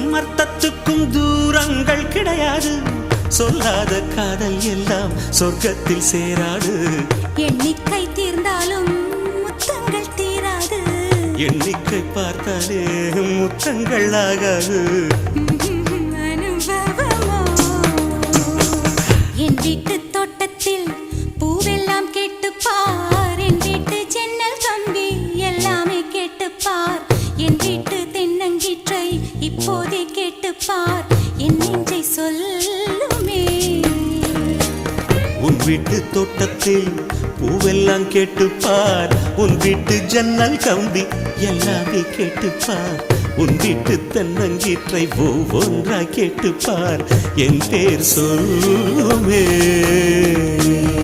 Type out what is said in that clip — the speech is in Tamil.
சொல்லுக்கும் அர்த்தத்துக்கும் தூரங்கள் கிடையாது. சொல்லாத காதல் எல்லாம் சொர்க்கத்தில் சேராது. எண்ணிக்கை தீர்ந்தாலும் முத்தங்கள் தீராது. எண்ணிக்கை பார்த்தாலே முத்தங்கள் ஆகாது. அனுபவமோ என் வீட்டு தோட்டத்தில் பூவெல்லாம் கேட்டுப்பார். என் வீட்டு ஜன்னல் கம்பி எல்லாமே கேட்டுப்பார். என் வீட்டு தென்னங்கீற்றை இப்போதே கேட்டுப்பார். என் நெஞ்சை சொல்லுமே. உன் வீட்டு தோட்டத்தில் பூவெல்லாம் கேட்டுப்பார். உன் வீட்டு ஜன்னல் கம்பி எல்லாமே கேட்டுப்பார். உன் வீட்டு தென்னங்கீற்றை ஒவ்வொன்றா கேட்டுப்பார். என் பேர் சொல்லுமே.